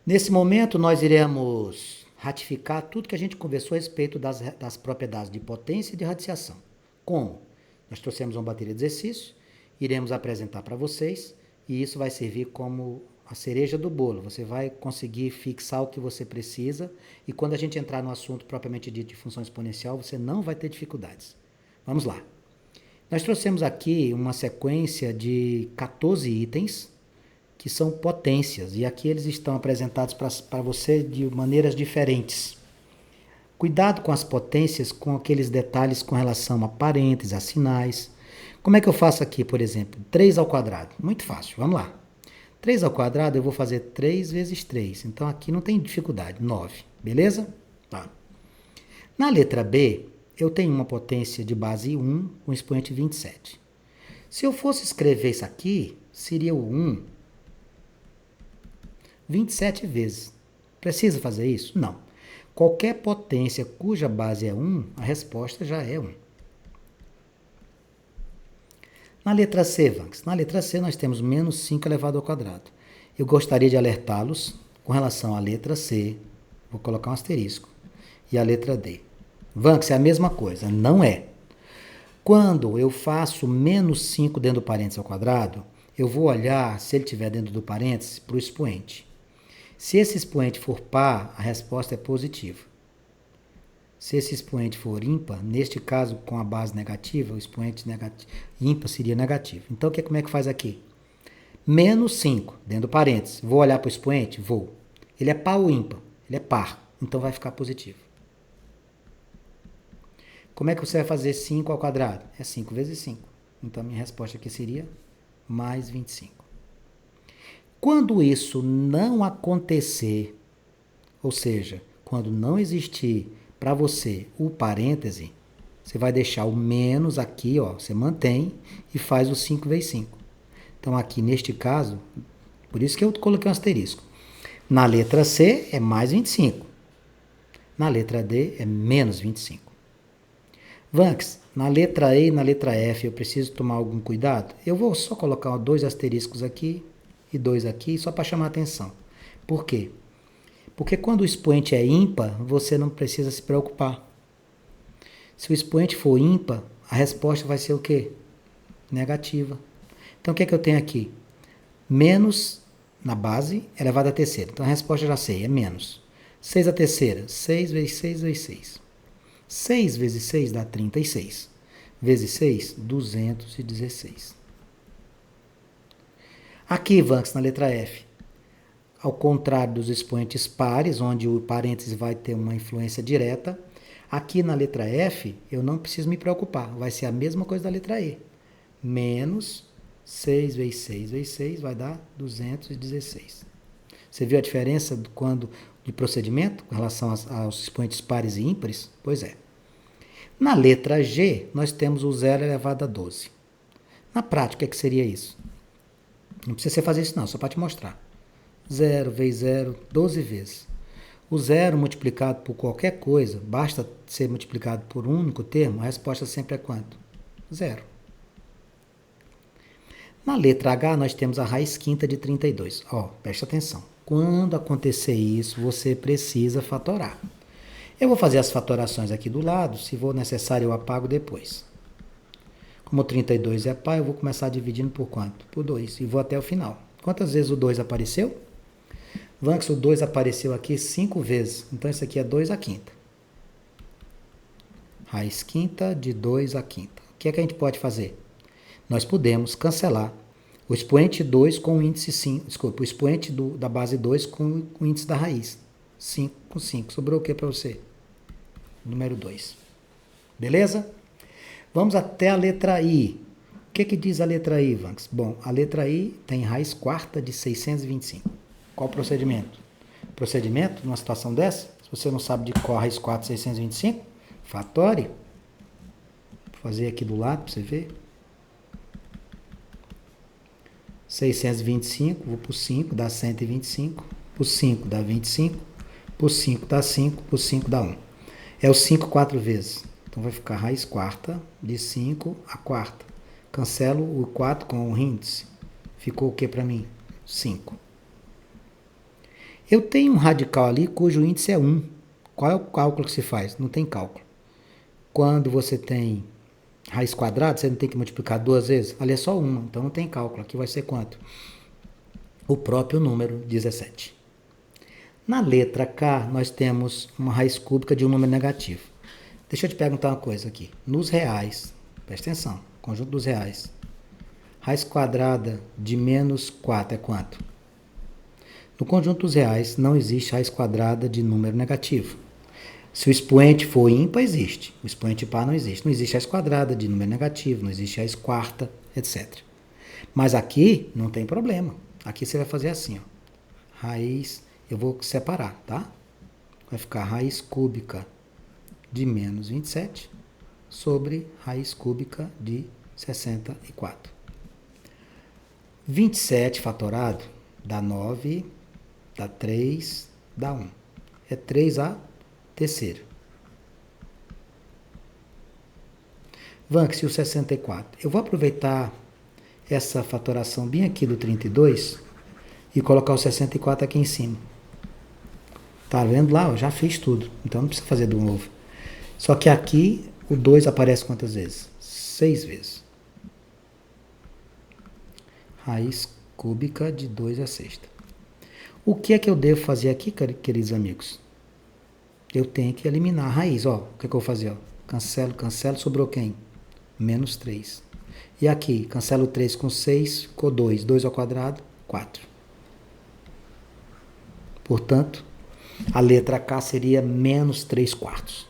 Nesse momento, nós iremos ratificar tudo que a gente conversou a respeito das propriedades de potência e de radiação. Como? Nós trouxemos uma bateria de exercício, iremos apresentar para vocês e isso vai servir como a cereja do bolo. Você vai conseguir fixar o que você precisa e quando a gente entrar no assunto propriamente dito de função exponencial, você não vai ter dificuldades. Vamos lá. Nós trouxemos aqui uma sequência de 14 itens que são potências, e aqui eles estão apresentados para você de maneiras diferentes. Cuidado com as potências, com aqueles detalhes com relação a parênteses, a sinais. Como é que eu faço aqui, por exemplo? 3 ao quadrado. Muito fácil, vamos lá. 3 ao quadrado eu vou fazer 3 vezes 3, então aqui não tem dificuldade, 9, beleza? Tá. Na letra B, eu tenho uma potência de base 1 com expoente 27. Se eu fosse escrever isso aqui, seria o 1 27 vezes. Precisa fazer isso? Não. Qualquer potência cuja base é 1, a resposta já é 1. Na letra C, Vanks, na letra C nós temos menos 5 elevado ao quadrado. Eu gostaria de alertá-los com relação à letra C, vou colocar um asterisco, e a letra D. Vanks, é a mesma coisa, não é. Quando eu faço menos 5 dentro do parênteses ao quadrado, eu vou olhar, se ele estiver dentro do parênteses, para o expoente. Se esse expoente for par, a resposta é positiva. Se esse expoente for ímpar, neste caso com a base negativa, o expoente ímpar seria negativo. Então, como é que faz aqui? Menos 5, dentro do parênteses. Vou olhar para o expoente? Vou. Ele é par ou ímpar? Ele é par, então vai ficar positivo. Como é que você vai fazer 5 ao quadrado? É 5 vezes 5. Então, minha resposta aqui seria mais 25. Quando isso não acontecer, ou seja, quando não existir para você o parêntese, você vai deixar o menos aqui, ó, você mantém e faz o 5 vezes 5. Então, aqui neste caso, por isso que eu coloquei um asterisco. Na letra C é mais 25. Na letra D é menos 25. Vanks, na letra E e na letra F eu preciso tomar algum cuidado? Eu vou só colocar 2 asteriscos aqui e 2 aqui, só para chamar a atenção. Por quê? Porque quando o expoente é ímpar, você não precisa se preocupar. Se o expoente for ímpar, a resposta vai ser o quê? Negativa. Então, o que é que eu tenho aqui? Menos na base elevado à terceira. Então, a resposta eu já sei, é menos. 6 à terceira, 6 vezes 6 vezes 6. 6 vezes 6 dá 36. Vezes 6, 216. Aqui, Vanks, na letra F, ao contrário dos expoentes pares, onde o parêntese vai ter uma influência direta, aqui na letra F, eu não preciso me preocupar, vai ser a mesma coisa da letra E. Menos 6 vezes 6 vezes 6 vai dar 216. Você viu a diferença de procedimento com relação aos expoentes pares e ímpares? Pois é. Na letra G, nós temos o 0 elevado a 12. Na prática, o que seria isso? Não precisa você fazer isso não, só para te mostrar. 0 vezes 0, 12 vezes. O 0 multiplicado por qualquer coisa, basta ser multiplicado por um único termo, a resposta sempre é quanto? 0. Na letra H, nós temos a raiz quinta de 32. Ó, preste atenção. Quando acontecer isso, você precisa fatorar. Eu vou fazer as fatorações aqui do lado, se for necessário eu apago depois. Como 32 é par, eu vou começar dividindo por quanto? Por 2, e vou até o final. Quantas vezes o 2 apareceu? Vanks, o 2 apareceu aqui 5 vezes, então isso aqui é 2 à quinta. Raiz quinta de 2 à quinta. O que é que a gente pode fazer? Nós podemos cancelar o expoente 2 com o índice 5, desculpa, o expoente da base 2 com o índice da raiz. 5 com 5. Sobrou o que para você? Número 2. Beleza? Vamos até a letra I. O que diz a letra I, Vanks? Bom, a letra I tem raiz quarta de 625. Qual o procedimento? Procedimento, numa situação dessa, se você não sabe de qual a raiz quarta de 625, fatore. Vou fazer aqui do lado para você ver. 625, vou por 5, dá 125. Por 5 dá 25. Por 5 dá 5. Por 5 dá 1. É o 5 4 vezes. Então vai ficar raiz quarta de 5 a quarta. Cancelo o 4 com o índice. Ficou o que para mim? 5. Eu tenho um radical ali cujo índice é 1. Qual é o cálculo que se faz? Não tem cálculo. Quando você tem raiz quadrada, você não tem que multiplicar 2 vezes? Ali é só uma, então não tem cálculo. Aqui vai ser quanto? O próprio número 17. Na letra K, nós temos uma raiz cúbica de um número negativo. Deixa eu te perguntar uma coisa aqui. Nos reais, presta atenção, conjunto dos reais, raiz quadrada de menos 4 é quanto? No conjunto dos reais não existe raiz quadrada de número negativo. Se o expoente for ímpar, existe. O expoente par não existe. Não existe raiz quadrada de número negativo, não existe raiz quarta, etc. Mas aqui não tem problema. Aqui você vai fazer assim, ó. Raiz, eu vou separar, tá? Vai ficar raiz cúbica de menos 27 sobre raiz cúbica de 64. 27 fatorado dá 9, dá 3, dá 1. É 3a terceiro. Vanx, o 64. Eu vou aproveitar essa fatoração bem aqui do 32 e colocar o 64 aqui em cima. Tá vendo lá? Eu já fiz tudo. Então não precisa fazer do novo. Só que aqui o 2 aparece quantas vezes? 6 vezes. Raiz cúbica de 2 à sexta. O que é que eu devo fazer aqui, queridos amigos? Eu tenho que eliminar a raiz. Ó, o que é que eu vou fazer? Ó? Cancelo, cancelo, sobrou quem? Menos 3. E aqui, cancelo 3 com 6, ficou 2. 2 ao quadrado, 4. Portanto, a letra K seria menos 3 quartos.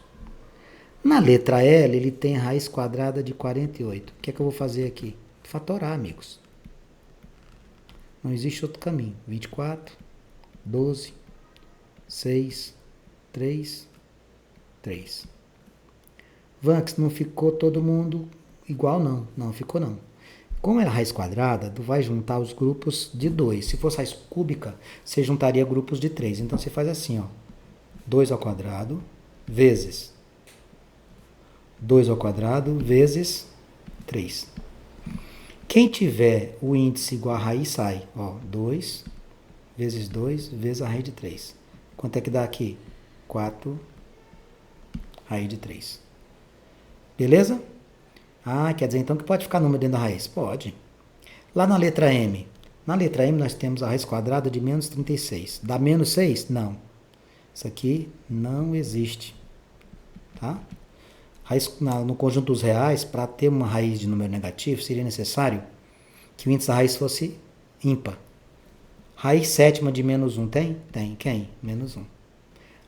Na letra L, ele tem raiz quadrada de 48. O que é que eu vou fazer aqui? Fatorar, amigos. Não existe outro caminho. 24, 12, 6, 3, 3. Vanx, não ficou todo mundo igual, não. Não ficou, não. Como é raiz quadrada, tu vai juntar os grupos de 2. Se fosse raiz cúbica, você juntaria grupos de 3. Então, você faz assim, ó. 2 ao quadrado vezes 2 ao quadrado vezes 3. Quem tiver o índice igual a raiz, sai. Ó, 2 vezes 2 vezes a raiz de 3. Quanto é que dá aqui? 4 raiz de 3. Beleza? Ah, quer dizer então que pode ficar número dentro da raiz? Pode. Lá na letra M. Na letra M nós temos a raiz quadrada de menos 36. Dá menos 6? Não. Isso aqui não existe. Tá? No conjunto dos reais, para ter uma raiz de número negativo, seria necessário que o índice da raiz fosse ímpar. Raiz sétima de menos 1 tem? Tem. Quem? Menos 1.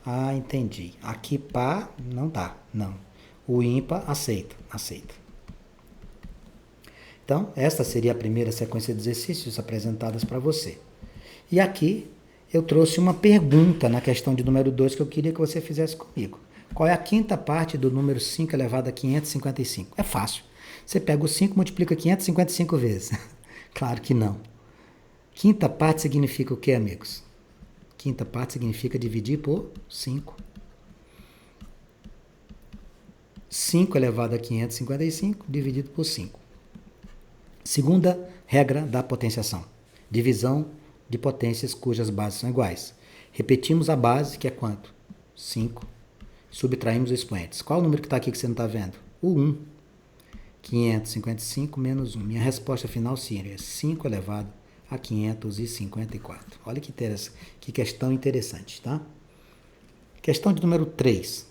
Ah, entendi. Aqui par não dá. Não. O ímpar aceita. Aceita. Então, esta seria a primeira sequência de exercícios apresentadas para você. E aqui eu trouxe uma pergunta na questão de número 2 que eu queria que você fizesse comigo. Qual é a quinta parte do número 5 elevado a 555? É fácil. Você pega o 5 e multiplica 555 vezes. Claro que não. Quinta parte significa o quê, amigos? Quinta parte significa dividir por 5. 5 elevado a 555 dividido por 5. Segunda regra da potenciação. Divisão de potências cujas bases são iguais. Repetimos a base, que é quanto? 5. Subtraímos os expoentes. Qual o número que está aqui que você não está vendo? O 1. 555 menos 1. Minha resposta final seria 5 elevado a 554. Olha que questão interessante, tá? Questão de número 3.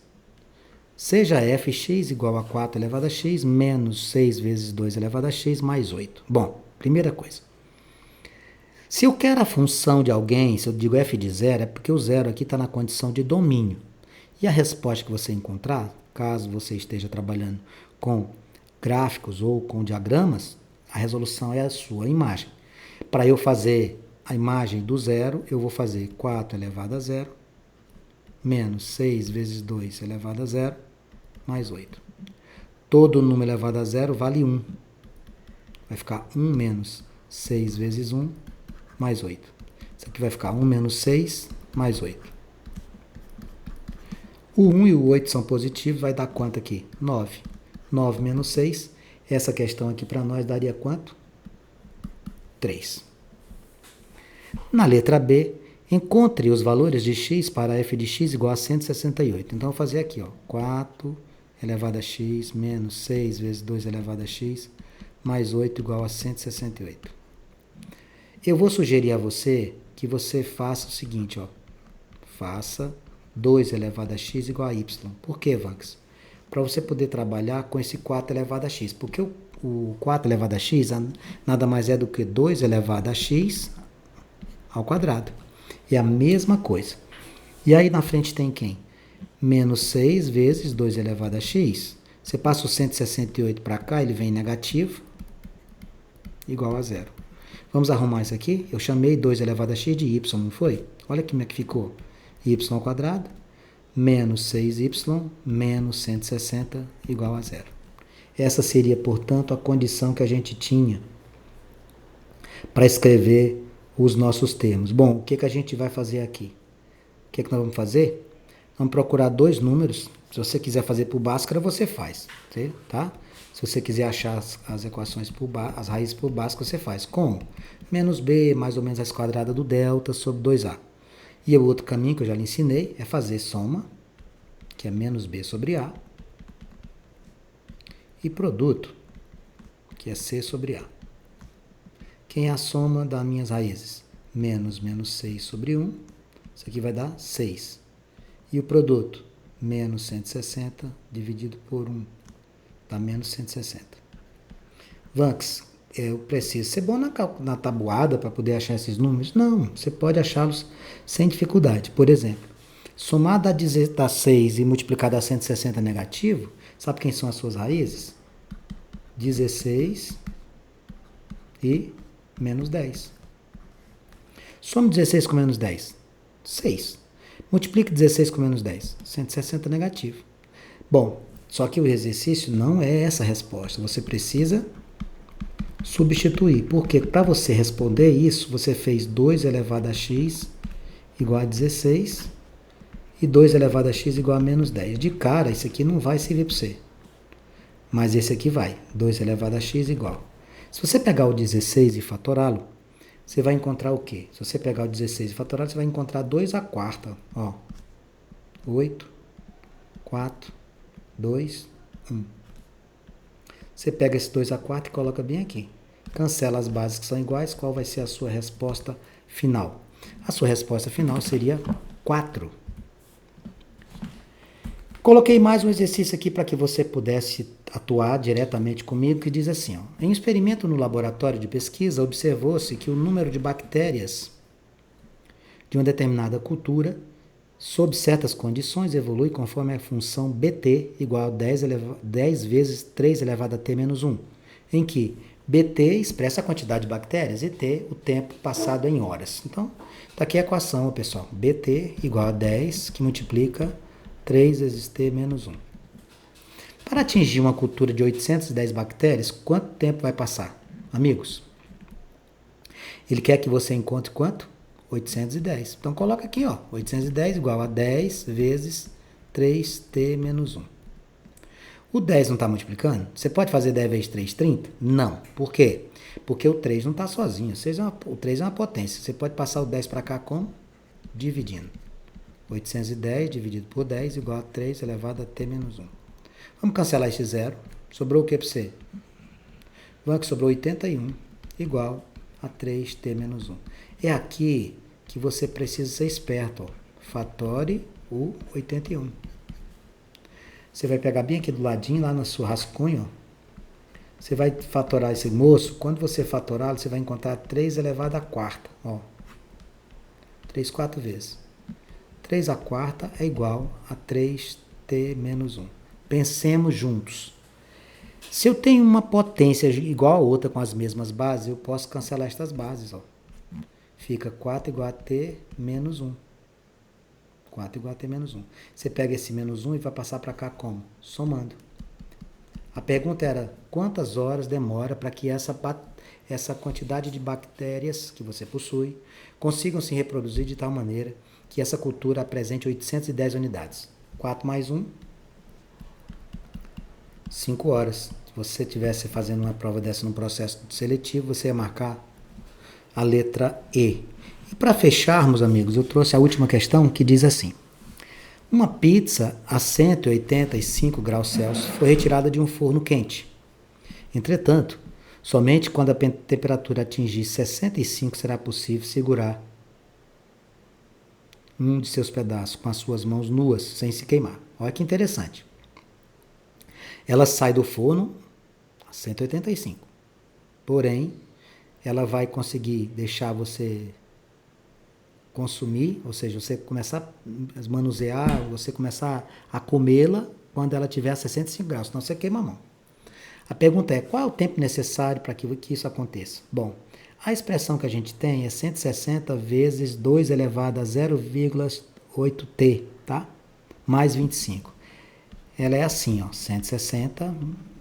Seja fx igual a 4 elevado a x menos 6 vezes 2 elevado a x mais 8. Bom, primeira coisa. Se eu quero a função de alguém, se eu digo f de 0, é porque o 0 aqui está na condição de domínio. E a resposta que você encontrar, caso você esteja trabalhando com gráficos ou com diagramas, a resolução é a sua imagem. Para eu fazer a imagem do 0, eu vou fazer 4 elevado a 0 menos 6 vezes 2 elevado a 0 mais 8. Todo número elevado a 0 vale 1. Vai ficar 1 menos 6 vezes 1 mais 8. Isso aqui vai ficar 1 menos 6 mais 8. O 1 e o 8 são positivos, vai dar quanto aqui? 9. 9 menos 6. Essa questão aqui para nós daria quanto? 3. Na letra B, Encontre os valores de x para f de x igual a 168. Então, eu vou fazer aqui, ó, 4 elevado a x menos 6 vezes 2 elevado a x mais 8 igual a 168. Eu vou sugerir a você que você faça o seguinte, ó, faça 2 elevado a x igual a y. Por quê, Vanks? Para você poder trabalhar com esse 4 elevado a x. Porque o 4 elevado a x nada mais é do que 2 elevado a x ao quadrado. É a mesma coisa. E aí na frente tem quem? Menos 6 vezes 2 elevado a x. Você passa o 168 para cá, ele vem negativo, igual a zero. Vamos arrumar isso aqui? Eu chamei 2 elevado a x de y, não foi? Olha como é que ficou. Y ao quadrado, menos 6y, menos 160, igual a zero. Essa seria, portanto, a condição que a gente tinha para escrever os nossos termos. Bom, o que a gente vai fazer aqui? O que nós vamos fazer? Vamos procurar dois números. Se você quiser fazer por Bhaskara, você faz, tá? Se você quiser achar as equações as raízes por Bhaskara, você faz. Como? Menos b, mais ou menos a raiz quadrada do delta, sobre 2a. E o outro caminho que eu já lhe ensinei é fazer soma, que é menos b sobre a, e produto, que é c sobre a. Quem é a soma das minhas raízes? Menos 6 sobre 1, isso aqui vai dar 6. E o produto? Menos 160 dividido por 1, dá menos 160. Vanks, eu preciso ser bom na tabuada para poder achar esses números? Não, você pode achá-los sem dificuldade. Por exemplo, somar da 6 e multiplicar da 160 negativo, sabe quem são as suas raízes? 16 e menos 10. Some 16 com menos 10. 6. Multiplique 16 com menos 10. 160 negativo. Bom, só que o exercício não é essa resposta. Você precisa substituir. Porque para você responder isso, você fez 2 elevado a x igual a 16 e 2 elevado a x igual a menos 10. De cara, isso aqui não vai servir para você. Mas esse aqui vai. 2 elevado a x igual. Se você pegar o 16 e fatorá-lo, você vai encontrar o quê? Se você pegar o 16 e fatorá-lo, você vai encontrar 2 à quarta. Ó. 8, 4, 2, 1. Você pega esse 2 à quarta e coloca bem aqui. Cancela as bases que são iguais. Qual vai ser a sua resposta final? A sua resposta final seria 4. Coloquei mais um exercício aqui para que você pudesse atuar diretamente comigo, que diz assim, ó, em um experimento no laboratório de pesquisa, observou-se que o número de bactérias de uma determinada cultura, sob certas condições, evolui conforme a função BT igual a 10 vezes 3 elevado a T menos 1, em que BT expressa a quantidade de bactérias e T o tempo passado em horas. Então, está aqui a equação, pessoal. BT igual a 10, que multiplica 3 vezes T menos 1. Para atingir uma cultura de 810 bactérias, quanto tempo vai passar? Amigos, ele quer que você encontre quanto? 810. Então, coloca aqui, ó, 810 igual a 10 vezes 3T menos 1. O 10 não está multiplicando? Você pode fazer 10 vezes 3, 30? Não. Por quê? Porque o 3 não está sozinho. O 3 é uma potência. Você pode passar o 10 para cá como? Dividindo. 810 dividido por 10 igual a 3 elevado a T menos 1. Vamos cancelar esse zero. Sobrou o que para você? Vamos que sobrou 81 igual a 3T menos 1. É aqui que você precisa ser esperto. Ó. Fatore o 81. Você vai pegar bem aqui do ladinho, lá no seu rascunho. Ó. Você vai fatorar esse moço. Quando você fatorá-lo, você vai encontrar 3 elevado à quarta. Ó. 3 4 vezes. 3 à quarta é igual a 3T menos 1. Pensemos juntos. Se eu tenho uma potência igual a outra com as mesmas bases, eu posso cancelar estas bases. Ó. Fica 4 igual a T menos 1. 4 igual a T menos 1. Você pega esse menos 1 e vai passar para cá como? Somando. A pergunta era, quantas horas demora para que essa quantidade de bactérias que você possui consigam se reproduzir de tal maneira que essa cultura apresente 810 unidades? 4 mais 1, 5 horas. Se você estivesse fazendo uma prova dessa num processo seletivo, você ia marcar a letra E. E para fecharmos, amigos, eu trouxe a última questão que diz assim: uma pizza a 185 graus Celsius foi retirada de um forno quente. Entretanto, somente quando a temperatura atingir 65 será possível segurar um de seus pedaços com as suas mãos nuas, sem se queimar. Olha que interessante. Ela sai do forno a 185. Porém, ela vai conseguir deixar você consumir, ou seja, você começar a manusear, você começar a comê-la quando ela tiver a 65 graus, senão você queima a mão. A pergunta é, qual é o tempo necessário para que isso aconteça? Bom, a expressão que a gente tem é 160 vezes 2 elevado a 0,8t, tá? Mais 25. Ela é assim, ó, 160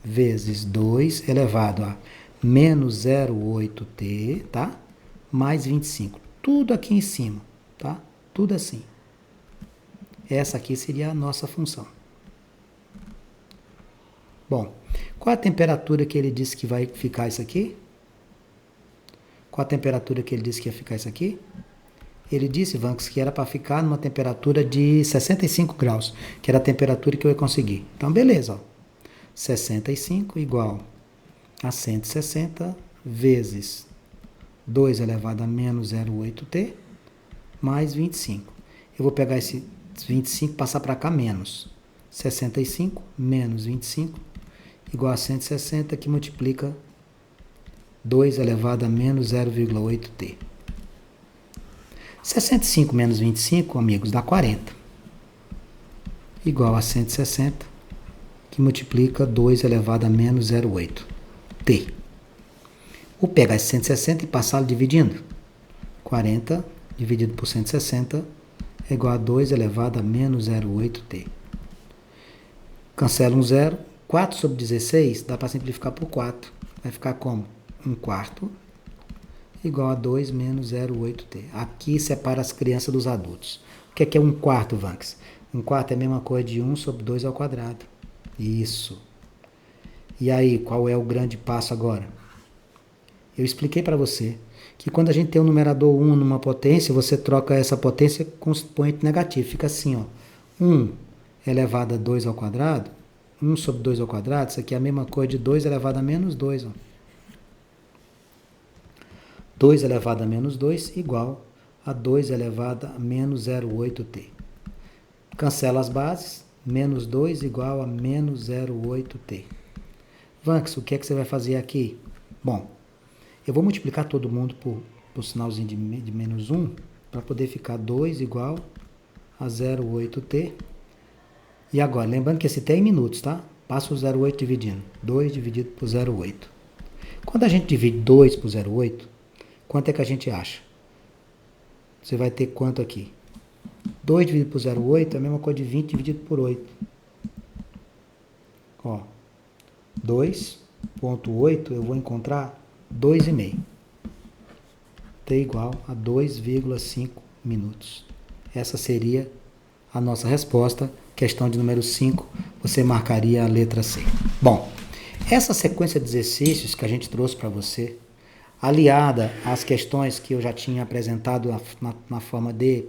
vezes 2 elevado a menos 0,8t, tá? Mais 25. Tudo aqui em cima, tá? Tudo assim. Essa aqui seria a nossa função. Bom, qual a temperatura que ele disse que vai ficar isso aqui? Qual a temperatura que ele disse que ia ficar isso aqui? Ele disse, Vanks, que era para ficar numa temperatura de 65 graus, que era a temperatura que eu ia conseguir. Então, beleza, ó. 65 igual a 160 vezes 2 elevado a menos 0,8t mais 25. Eu vou pegar esse 25 e passar para cá menos. 65 menos 25 igual a 160, que multiplica 2 elevado a menos 0,8t. 65 menos 25, amigos, dá 40. Igual a 160, que multiplica 2 elevado a menos 0,8t. Vou pegar esse 160 e passá-lo dividindo. 40 dividido por 160 é igual a 2 elevado a menos 0,8t. Cancela um zero. 4 sobre 16 dá para simplificar por 4. Vai ficar como? 1/4 igual a 2 menos 0,8t. Aqui separa as crianças dos adultos. O que é 1/4, Vanks? 1/4 é a mesma coisa de 1 sobre 2 ao quadrado. Isso. E aí, qual é o grande passo agora? Eu expliquei para você que quando a gente tem um numerador 1 numa potência, você troca essa potência com expoente negativo. Fica assim, ó. 1 elevado a 2 ao quadrado, 1 sobre 2 ao quadrado, isso aqui é a mesma coisa de 2 elevado a menos 2, ó. 2 elevado a menos 2 igual a 2 elevado a menos 0,8t. Cancela as bases, menos 2 igual a menos 0,8t. Vanks, o que é que você vai fazer aqui? Bom, eu vou multiplicar todo mundo por sinalzinho de menos 1, para poder ficar 2 igual a 0,8t. E agora, lembrando que esse t é em minutos, tá? Passa o 0,8 dividindo. 2 dividido por 0,8. Quando a gente divide 2 por 0,8, quanto é que a gente acha? Você vai ter quanto aqui? 2 dividido por 0,8 é a mesma coisa de 20 dividido por 8. Ó, 2,8 eu vou encontrar 2,5. T igual a 2,5 minutos. Essa seria a nossa resposta. Questão de número 5, você marcaria a letra C. Bom, essa sequência de exercícios que a gente trouxe para você, aliada às questões que eu já tinha apresentado na forma de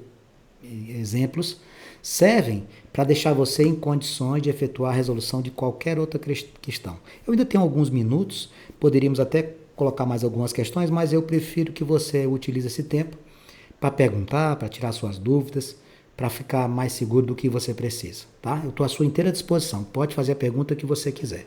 exemplos, servem para deixar você em condições de efetuar a resolução de qualquer outra questão. Eu ainda tenho alguns minutos, poderíamos até colocar mais algumas questões, mas eu prefiro que você utilize esse tempo para perguntar, para tirar suas dúvidas, para ficar mais seguro do que você precisa, tá? Eu estou à sua inteira disposição. Pode fazer a pergunta que você quiser.